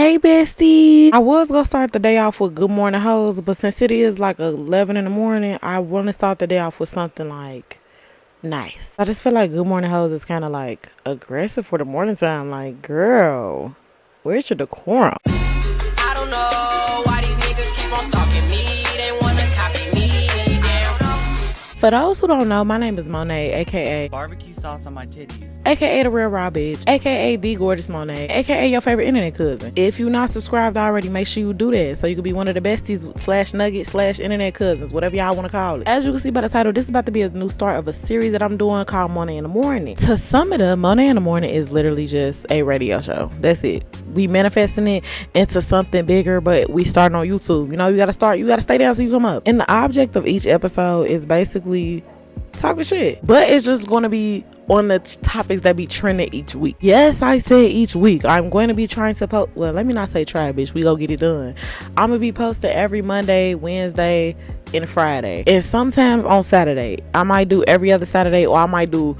Hey bestie, I was gonna start the day off with good morning hoes, but since it is like 11 in the morning, I want to start the day off with something like nice. I just feel like good morning hoes is kind of like aggressive for the morning time. Like, girl, where's your decorum? I don't know why these niggas keep on stalking me. They wanna copy me. Damn. For those who don't know, my name is Monet, aka Barbecue sauce on my titties, aka the real raw bitch, aka the gorgeous Monet, aka your favorite internet cousin. If you're not subscribed already, make sure you do that so you can be one of the besties slash nuggets slash internet cousins, whatever y'all want to call it. As you can see by the title, this is about to be a new start of a series that I'm doing called Monet in the Morning. To sum it up, Monet in the Morning is literally just a radio show. That's it. We manifesting it into something bigger, but we starting on YouTube. You know, you gotta stay down so you come up. And the object of each episode is basically talking shit, but it's just going to be on the topics that be trending each week. Yes, I said each week. I'm going to be trying to post, well, let me not say try, bitch, we go get it done. I'm gonna be posting every Monday, Wednesday, and Friday, and sometimes on Saturday. I might do every other Saturday, or I might do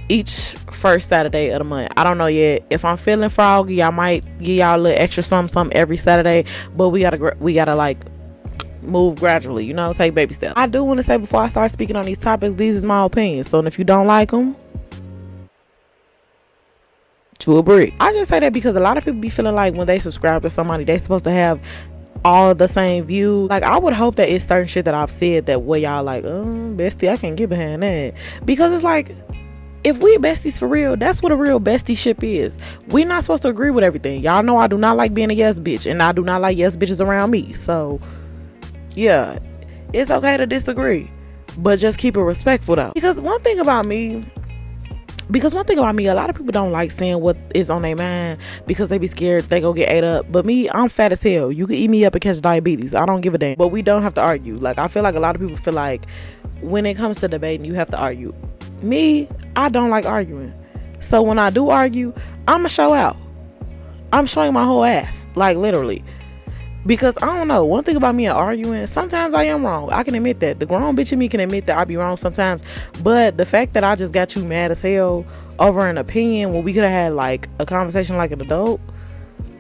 each first Saturday of the month. I don't know yet. If I'm feeling froggy, I might give y'all a little extra something every Saturday, but we gotta like move gradually, you know, take baby steps. I do want to say before I start speaking on these topics, these is my opinions, so if you don't like them, to a brick. I just say that because a lot of people be feeling like when they subscribe to somebody, they supposed to have all the same view. Like, I would hope that it's certain shit that I've said that where y'all like, bestie, I can't get behind that, because it's like, if we besties for real, that's what a real bestie ship is. We're not supposed to agree with everything. Y'all know I do not like being a yes bitch, and I do not like yes bitches around me. So yeah, it's okay to disagree, but just keep it respectful though. Because one thing about me, a lot of people don't like saying what is on their mind because they be scared they go get ate up. But me, I'm fat as hell. You can eat me up and catch diabetes. I don't give a damn. But we don't have to argue. Like, I feel like a lot of people feel like when it comes to debating, you have to argue. Me, I don't like arguing. So when I do argue, I'ma show out. I'm showing my whole ass, like literally. Because I don't know, one thing about me and arguing, sometimes I am wrong. I can admit that. The grown bitch in me can admit that I be wrong sometimes. But the fact that I just got you mad as hell over an opinion when we could have had like a conversation like an adult,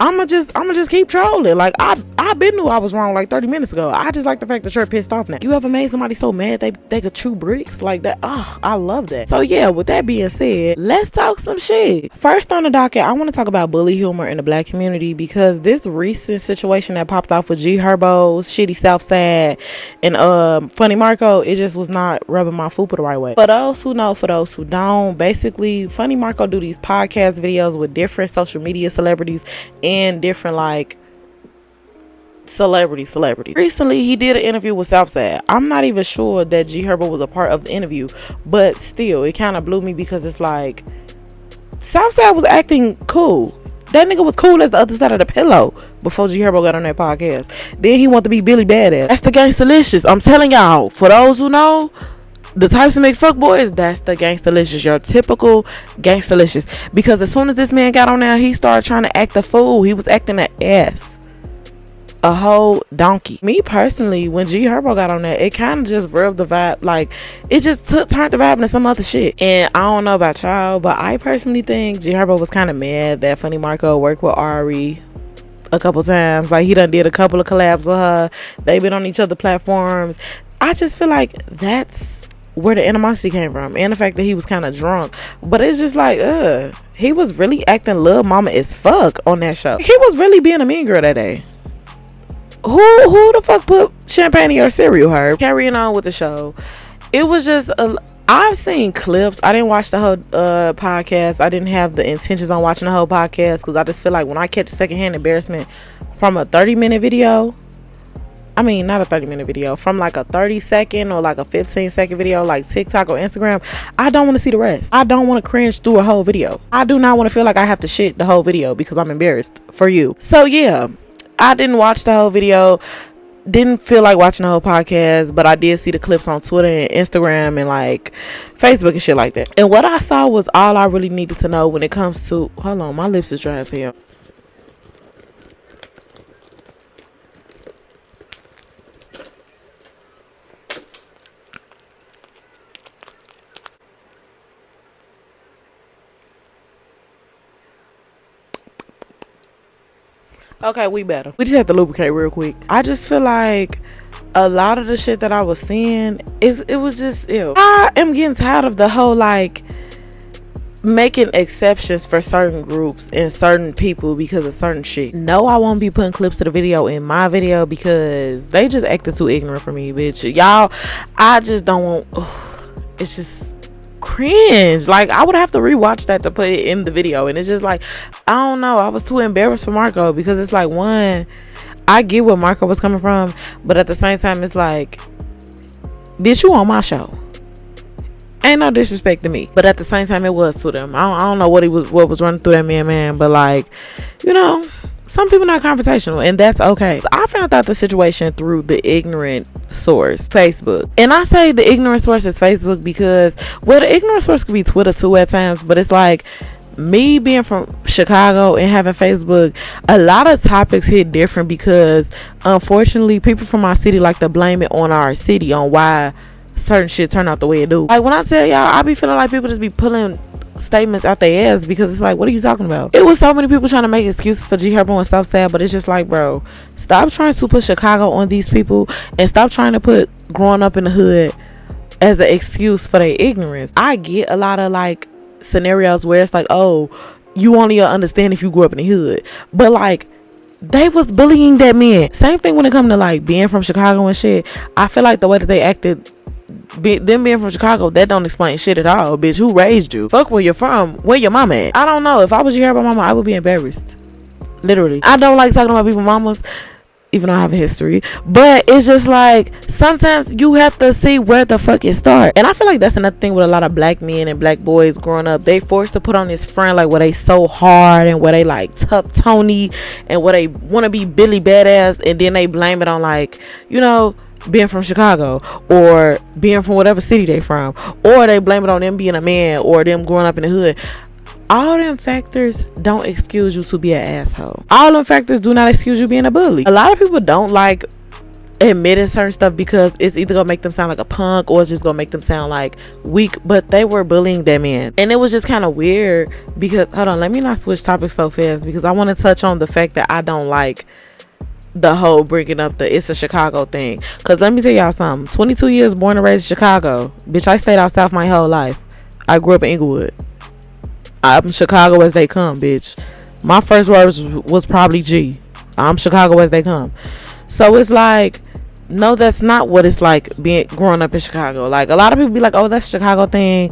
I'ma just keep trolling. Like, I been knew I was wrong like 30 minutes ago. I just like the fact that you're pissed off now. You ever made somebody so mad they could chew bricks like that? Oh, I love that. So yeah, with that being said, let's talk some shit. First on the docket, I want to talk about bully humor in the black community, because this recent situation that popped off with G Herbo, Shitty Southside, and Funny Marco, it just was not rubbing my fupa the right way. For those who know, for those who don't, basically Funny Marco do these podcast videos with different social media celebrities and different like celebrity. Recently he did an interview with Southside. I'm not even sure that G Herbo was a part of the interview, but still it kind of blew me, because it's like Southside was acting cool. That nigga was cool as the other side of the pillow before G Herbo got on that podcast. Then he wanted to be Billy Badass. That's the Gangstalicious. I'm telling y'all, for those who know the types of make fuck boys, that's the Gangstalicious, your typical Gangstalicious. Because as soon as this man got on there, he started trying to act a fool. He was acting an ass, a whole donkey. Me personally, when G Herbo got on there, it kind of just rubbed the vibe, like it just turned the vibe into some other shit. And I don't know about y'all, but I personally think G Herbo was kind of mad that Funny Marco worked with Ari a couple times. Like, he done did a couple of collabs with her. They've been on each other platforms. I just feel like that's where the animosity came from, and the fact that he was kind of drunk. But it's just like, he was really acting little mama as fuck on that show. He was really being a mean girl that day. Who the fuck put champagne in your cereal, Herb? Carrying on with the show, it was just I've seen clips. I didn't watch the whole podcast. I didn't have the intentions on watching the whole podcast, because I just feel like when I catch secondhand embarrassment from a 30-minute video, I mean, not a 30-minute video, from like a 30-second or like a 15-second video like TikTok or Instagram, I don't want to see the rest. I don't want to cringe through a whole video. I do not want to feel like I have to shit the whole video because I'm embarrassed for you. So yeah, I didn't watch the whole video, didn't feel like watching the whole podcast, but I did see the clips on Twitter and Instagram and like Facebook and shit like that. And what I saw was all I really needed to know when it comes to, hold on, my lips is dry as hell. Okay, we better. We just have to lubricate real quick. I just feel like a lot of the shit that I was seeing it was just ew. I am getting tired of the whole like making exceptions for certain groups and certain people because of certain shit. No, I won't be putting clips of the video in my video because they just acted too ignorant for me, bitch. Y'all, I just don't want. It's just cringe. Like, I would have to rewatch that to put it in the video, and it's just like, I don't know, I was too embarrassed for Marco because it's like, one, I get where Marco was coming from, but at the same time it's like, bitch, you on my show. Ain't no disrespect to me, but at the same time it was to them. I don't know what was running through that man, but like, you know, some people not confrontational, and that's okay. I found out the situation through the ignorant source, Facebook. And I say the ignorant source is Facebook because, well, the ignorant source could be Twitter too at times, but it's like, me being from Chicago and having Facebook, a lot of topics hit different because unfortunately people from our city like to blame it on our city on why certain shit turn out the way it do. Like, when I tell y'all, I be feeling like people just be pulling statements out their ass because it's like, what are you talking about? It was so many people trying to make excuses for G Herbo and Southside, but it's just like, bro, stop trying to put Chicago on these people and stop trying to put growing up in the hood as an excuse for their ignorance. I get a lot of like scenarios where it's like, oh, you only understand if you grew up in the hood, but like, they was bullying that man. Same thing when it come to like being from Chicago and shit. I feel like the way that they acted, them being from Chicago, that don't explain shit at all. Bitch, who raised you? Fuck where you're from. Where your mama at? I don't know. If I was your mama, I would be embarrassed. Literally. I don't like talking about people's mamas, even though I have a history, but it's just like, sometimes you have to see where the fuck it start. And I feel like that's another thing with a lot of black men and black boys growing up. They forced to put on this front like where they so hard and where they like tough Tony and where they want to be Billy Badass, and then they blame it on like, you know, being from Chicago or being from whatever city they from, or they blame it on them being a man or them growing up in the hood. All them factors don't excuse you to be an asshole. All them factors do not excuse you being a bully. A lot of people don't like admitting certain stuff because it's either gonna make them sound like a punk or it's just gonna make them sound like weak, but they were bullying that man. And it was just kind of weird because, hold on, let me not switch topics so fast because I want to touch on the fact that I don't like the whole bringing up the it's a Chicago thing. Because let me tell y'all something. 22 years born and raised in Chicago. Bitch, I stayed out south my whole life. I grew up in Inglewood. I'm Chicago as they come, bitch. My first words was probably G. I'm Chicago as they come. So it's like, no, that's not what it's like being growing up in Chicago. Like, a lot of people be like, oh, that's a Chicago thing.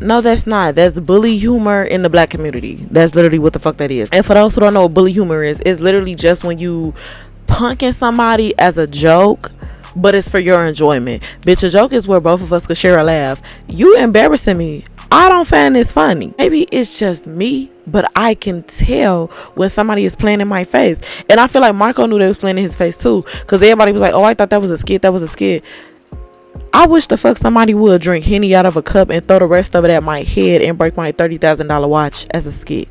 No, that's not. That's bully humor in the black community. That's literally what the fuck that is. And for those who don't know what bully humor is, it's literally just when you punking somebody as a joke, but it's for your enjoyment. Bitch, a joke is where both of us could share a laugh. You embarrassing me. I don't find this funny. Maybe it's just me, but I can tell when somebody is playing in my face. And I feel like Marco knew they was playing in his face too, because everybody was like, oh, I thought that was a skit. That was a skit. I wish the fuck somebody would drink Henny out of a cup and throw the rest of it at my head and break my $30,000 watch as a skit.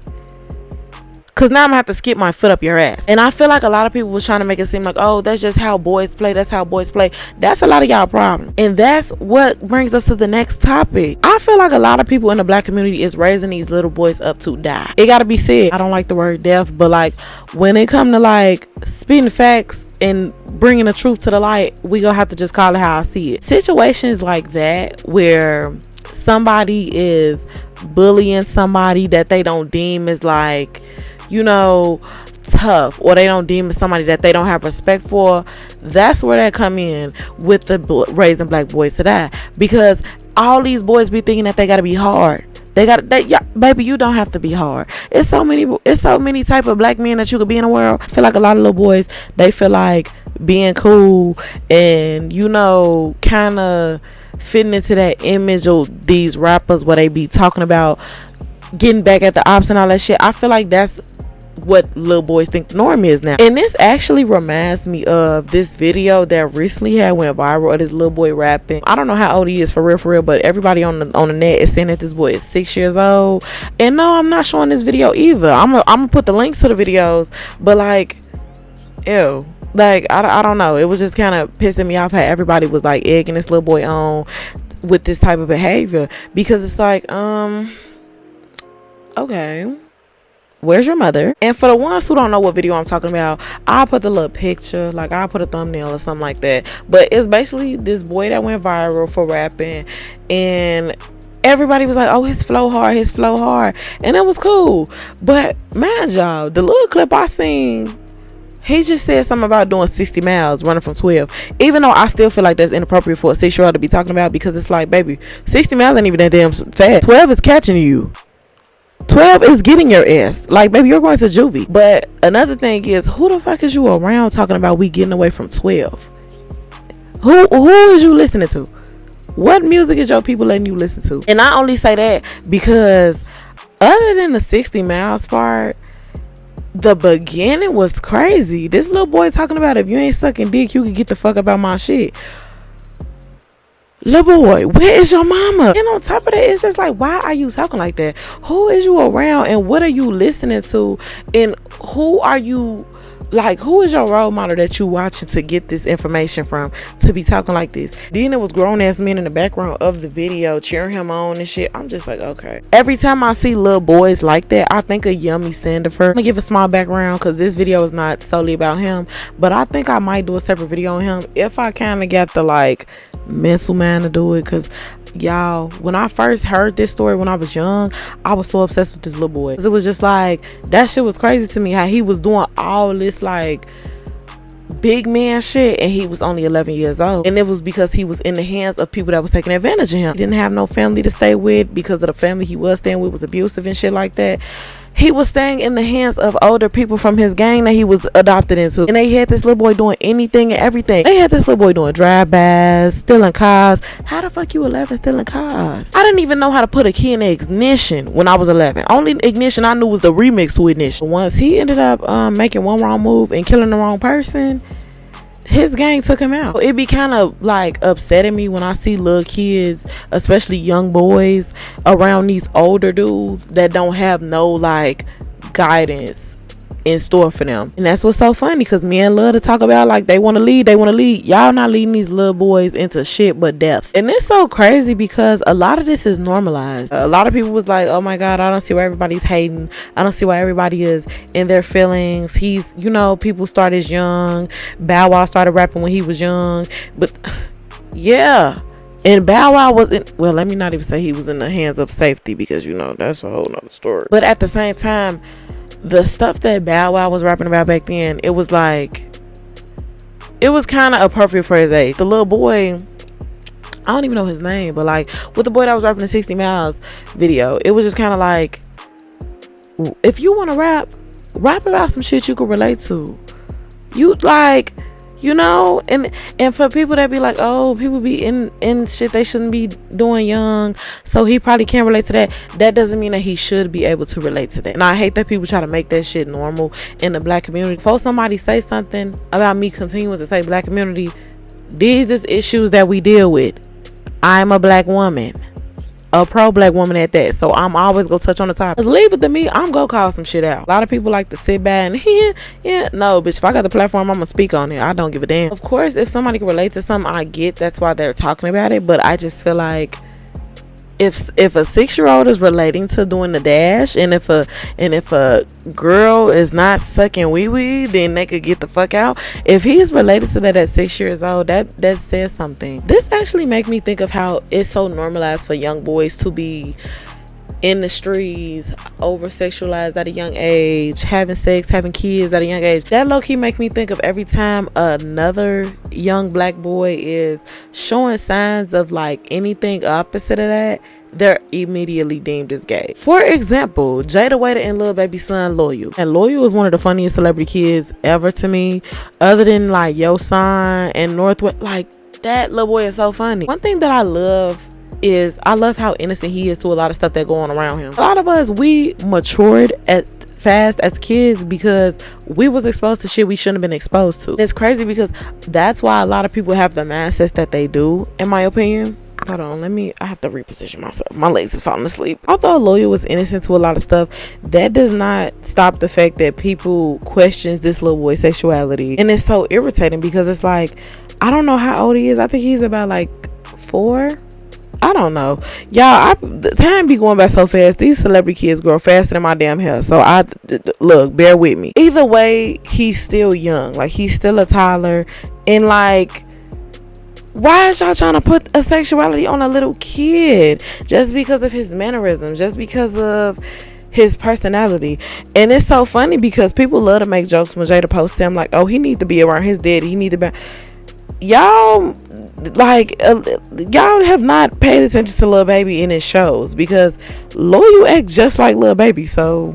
Cause now I'm gonna have to skip my foot up your ass. And I feel like a lot of people was trying to make it seem like, oh, that's just how boys play. That's how boys play. That's a lot of y'all problem. And that's what brings us to the next topic. I feel like a lot of people in the black community is raising these little boys up to die. It gotta be said. I don't like the word death, but like when it come to like spitting facts and bringing the truth to the light, we gonna have to just call it how I see it. Situations like that where somebody is bullying somebody that they don't deem as like, you know, tough, or they don't deem as somebody that they don't have respect for, that's where that come in with the raising black boys to die. Because all these boys be thinking that they gotta be hard. Yeah, baby, you don't have to be hard. It's so many type of black men that you could be in the world. I feel like a lot of little boys, they feel like being cool and, you know, kind of fitting into that image of these rappers where they be talking about getting back at the ops and all that shit. I feel like that's what little boys think the norm is now. And this actually reminds me of this video that recently had went viral of this little boy rapping. I don't know how old he is for real, but everybody on the net is saying that this boy is 6 years old. And no, I'm not showing this video either. I'm gonna put the links to the videos, but like, ew. Like, I don't know. It was just kind of pissing me off how everybody was like egging this little boy on with this type of behavior, because it's like, okay, where's your mother? And for the ones who don't know what video I'm talking about, I'll put the little picture, like I'll put a thumbnail or something like that. But it's basically this boy that went viral for rapping, and everybody was like, oh, his flow hard, and it was cool. But mind y'all, the little clip I seen, he just said something about doing 60 miles running from 12. Even though I still feel like that's inappropriate for a 6-year-old to be talking about, because it's like, baby, 60 miles ain't even that damn fast. 12 is catching you. 12 is getting your ass. Like, baby, you're going to juvie. But another thing is, who the fuck is you around talking about we getting away from 12? Who is you listening to? What music is your people letting you listen to? And I only say that because other than the 60 miles part, the beginning was crazy. This little boy talking about, if you ain't sucking dick, you can get the fuck about my shit. Little boy, where is your mama? And on top of that, it's just like, why are you talking like that? Who is you around, and what are you listening to, and who are you, like, who is your role model that you watching to get this information from, to be talking like this? Then it was grown ass men in the background of the video cheering him on and shit. I'm just like, okay. Every time I see little boys like that, I think of Yummy Sandifer. I'm gonna give a small background because this video is not solely about him, but I think I might do a separate video on him if I kind of got the like mental man to do it. Because y'all, when I first heard this story when I was young, I was so obsessed with this little boy. It was just like, that shit was crazy to me, how he was doing all this like big man shit, and he was only 11 years old. And it was because he was in the hands of people that was taking advantage of him. He didn't have no family to stay with, because of the family he was staying with was abusive and shit like that. He was staying in the hands of older people from his gang that he was adopted into. And they had this little boy doing anything and everything. They had this little boy doing drive-bys, stealing cars. How the fuck you 11 stealing cars? I didn't even know how to put a key in the ignition when I was 11. Only ignition I knew was the remix to ignition. Once he ended up making one wrong move and killing the wrong person, his gang took him out. It be kind of like upsetting me when I see little kids, especially young boys, around these older dudes that don't have no like guidance in store for them. And that's what's so funny, because men love to talk about like they want to lead. Y'all not leading these little boys into shit but death. And it's so crazy because a lot of this is normalized. A lot of people was like, oh my god, I don't see why everybody's hating. I don't see why everybody is in their feelings. He's, you know, people started young. Bow Wow started rapping when he was young. But yeah, and Bow Wow wasn't, well, let me not even say he was in the hands of safety, because you know that's a whole nother story. But at the same time, the stuff that Bow Wow was rapping about back then, it was like, it was kind of appropriate for his age. The little boy, I don't even know his name, but like with the boy that was rapping the 60 Miles video, it was just kind of like, if you want to rap about some shit you can relate to. You like, you know, and for people that be like, oh, people be in shit they shouldn't be doing young, so he probably can't relate to that doesn't mean that he should be able to relate to that. And I hate that people try to make that shit normal in the black community. Before somebody say something about me continuing to say black community, these is issues that we deal with. I'm a black woman, a pro-black woman at that, so I'm always gonna touch on the topic. Leave it to me, I'm gonna call some shit out. A lot of people like to sit back and yeah, no bitch, if I got the platform, I'm gonna speak on it. I don't give a damn. Of course, if somebody can relate to something, I get that's why they're talking about it, but I just feel like if a 6-year-old is relating to doing the dash, and if a girl is not sucking wee, then they could get the fuck out. If he is related to that at 6 years old, that says something. This actually make me think of how it's so normalized for young boys to be in the streets, over sexualized at a young age, having sex, having kids at a young age. That low-key make me think of every time another young black boy is showing signs of like anything opposite of that, they're immediately deemed as gay. For example, Jada Waiter and Lil Baby's son Loyal. And Loyal is one of the funniest celebrity kids ever to me, other than like Yo Sign and Northwest. Like, that little boy is so funny. One thing that I love is I love how innocent he is to a lot of stuff that go on around him. A lot of us, we matured fast as kids because we was exposed to shit we shouldn't have been exposed to. It's crazy because that's why a lot of people have the mindsets that they do, in my opinion. Hold on, I have to reposition myself. My legs is falling asleep. Although Loyal was innocent to a lot of stuff, that does not stop the fact that people questions this little boy's sexuality. And it's so irritating because it's like, I don't know how old he is. I think he's about like 4. I don't know, y'all. The time be going by so fast. These celebrity kids grow faster than my damn hair. So look, bear with me. Either way, he's still young. Like, he's still a toddler, and like, why is y'all trying to put a sexuality on a little kid just because of his mannerisms, just because of his personality? And it's so funny because people love to make jokes when Jada posts him like, oh, he need to be around his daddy, he need to be. Y'all like y'all have not paid attention to Lil Baby in his shows, because Loyal act just like Lil Baby. So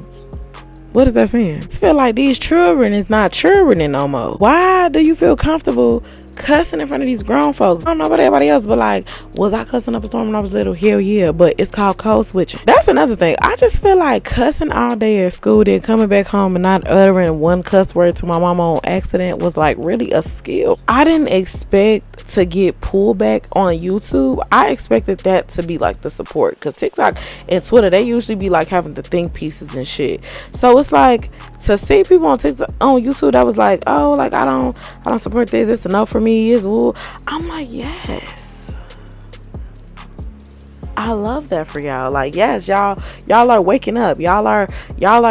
what is that saying? I feel like these children is not children no more. Why do you feel comfortable cussing in front of these grown folks? I don't know about everybody else, but like, was I cussing up a storm when I was little? Hell yeah. But it's called code switching. That's another thing. I just feel like cussing all day at school, then coming back home and not uttering one cuss word to my mama on accident was like really a skill. I didn't expect to get pulled back on YouTube. I expected that to be like the support, because TikTok and Twitter, they usually be like having the think pieces and shit. So it's like, to see people on TikTok, on YouTube, that was like, oh, like I don't support this, it's a no for me, it's woo. I'm like, yes, I love that for y'all. Like, yes, y'all are waking up. Y'all are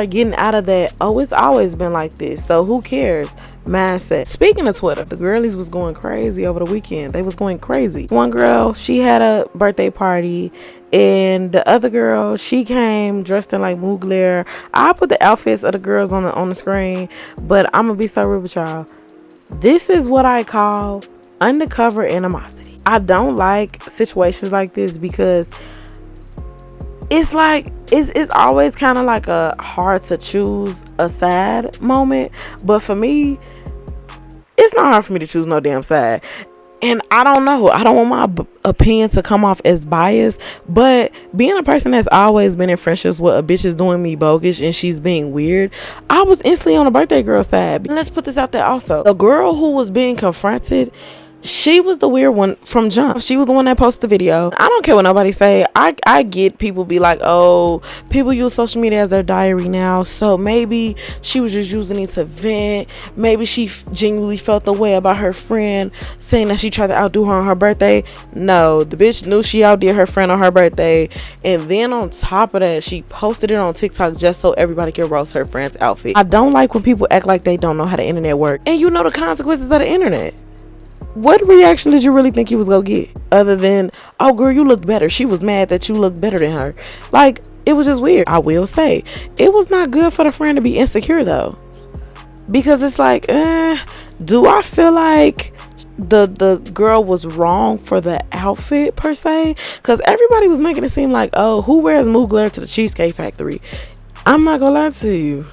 getting out of that, oh, it's always been like this, so who cares mindset. Speaking of Twitter, the girlies was going crazy over the weekend. They was going crazy. One girl, she had a birthday party, and the other girl, she came dressed in like mogul. I'll put the outfits of the girls on the screen, but I'm gonna be so real with y'all. This is what I call undercover animosity. I don't like situations like this, because it's like it's always kind of like a hard to choose a side moment. But for me, it's not hard for me to choose no damn side. And I don't know, I don't want my opinion to come off as biased, but being a person that's always been in friendships with a bitch is doing me bogus and she's being weird, I was instantly on the birthday girl side. And let's put this out there also. The girl who was being confronted, she was the weird one from jump. She was the one that posted the video. I don't care what nobody say. I get people be like, oh, people use social media as their diary now, so maybe she was just using it to vent. Maybe she genuinely felt the way about her friend saying that she tried to outdo her on her birthday. No, the bitch knew she outdid her friend on her birthday, and then on top of that, she posted it on TikTok just so everybody can roast her friend's outfit. I don't like when people act like they don't know how the internet works, and you know the consequences of the internet. What reaction did you really think you was gonna get, other than, oh girl, you look better? She was mad that you looked better than her. Like, it was just weird. I will say it was not good for the friend to be insecure though, because it's like, do I feel like the girl was wrong for the outfit per se? Because everybody was making it seem like, oh, who wears mogul to the Cheesecake Factory? I'm not gonna lie to you,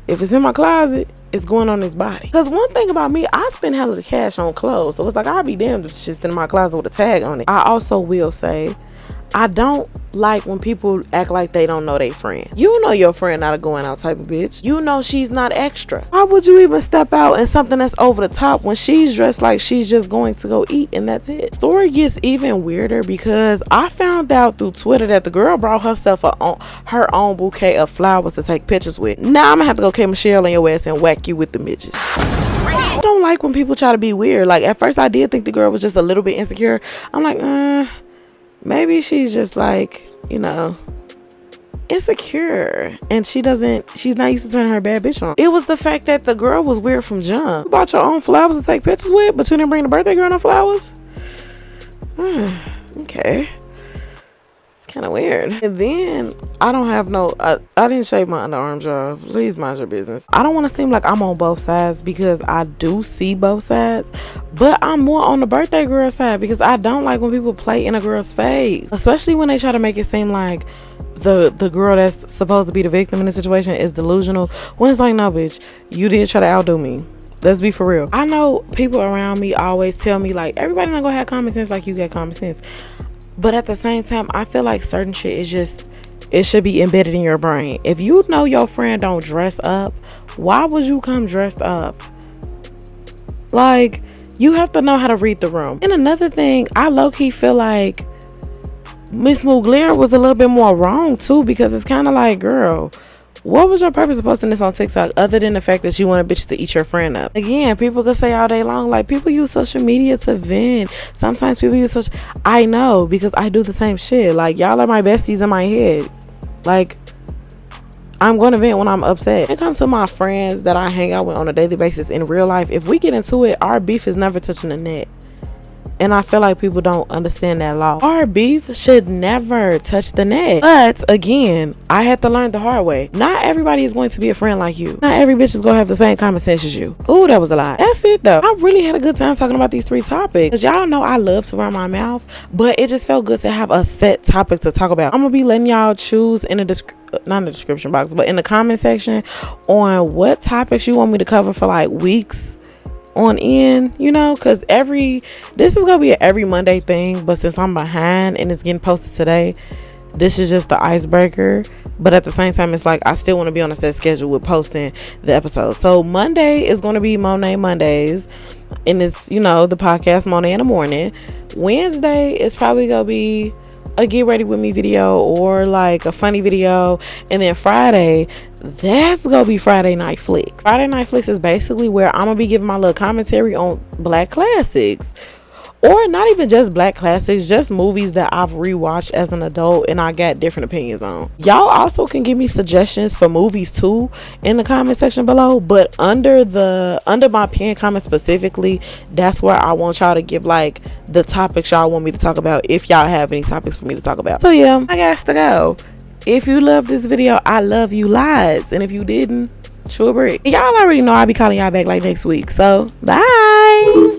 if it's in my closet, it's going on his body. Because one thing about me, I spend hella of cash on clothes, so it's like, I'll be damned if it's just in my closet with a tag on it. I also will say, I don't like when people act like they don't know their friend. You know your friend not a going out type of bitch. You know she's not extra. Why would you even step out in something that's over the top when she's dressed like she's just going to go eat and that's it? Story gets even weirder because I found out through Twitter that the girl brought herself her own bouquet of flowers to take pictures with. Now I'm gonna have to go K Michelle on your ass and whack you with the midges. I don't like when people try to be weird. Like, at first I did think the girl was just a little bit insecure. I'm like, maybe she's just like, you know, insecure, and she's not used to turning her bad bitch on. It was the fact that the girl was weird from jump. You bought your own flowers to take pictures with, but you didn't bring the birthday girl no flowers? Okay. It's kind of weird. And then I don't have no, I didn't shave my underarms, y'all. Please mind your business. I don't want to seem like I'm on both sides, because I do see both sides, but I'm more on the birthday girl side, because I don't like when people play in a girl's face, especially when they try to make it seem like the girl that's supposed to be the victim in the situation is delusional, when it's like, no bitch, you did try to outdo me. Let's be for real. I know people around me always tell me like, everybody not gonna have common sense like you got common sense, but at the same time, I feel like certain shit is just, it should be embedded in your brain. If you know your friend don't dress up, why would you come dressed up? Like, you have to know how to read the room. And another thing, I low-key feel like Miss Mogul was a little bit more wrong too, because it's kind of like, girl, What was your purpose of posting this on TikTok other than the fact that you want bitches to eat your friend up? Again, people could say all day long, like, people use social media to vent. Sometimes people use I know, because I do the same shit. Like, y'all are my besties in my head. Like, I'm going to vent when I'm upset. When it comes to my friends that I hang out with on a daily basis in real life, if we get into it, our beef is never touching the net. And I feel like people don't understand that law. Our beef should never touch the net. But again, I had to learn the hard way. Not everybody is going to be a friend like you. Not every bitch is going to have the same common sense as you. Ooh, that was a lot. That's it though. I really had a good time talking about these 3 topics. Cause y'all know I love to run my mouth. But it just felt good to have a set topic to talk about. I'm going to be letting y'all choose in the not in the description box, but in the comment section on what topics you want me to cover for like weeks on end, you know, because this is gonna be an every Monday thing, but since I'm behind and it's getting posted today, this is just the icebreaker. But at the same time, it's like I still want to be on a set schedule with posting the episode. So Monday is going to be Monet Mondays, and it's, you know, the podcast Monet in the morning. Wednesday is probably gonna be a get ready with me video or like a funny video, and then Friday, that's gonna be Friday Night Flicks. Friday Night Flicks is basically where I'm gonna be giving my little commentary on black classics, or not even just black classics, just movies that I've rewatched as an adult and I got different opinions on. Y'all also can give me suggestions for movies too in the comment section below, but under my pinned comment specifically, that's where I want y'all to give like the topics y'all want me to talk about, if y'all have any topics for me to talk about. So yeah, I got to go. If you love this video, I love you lots, and if you didn't, sure break. Y'all already know I'll be calling y'all back like next week. So bye.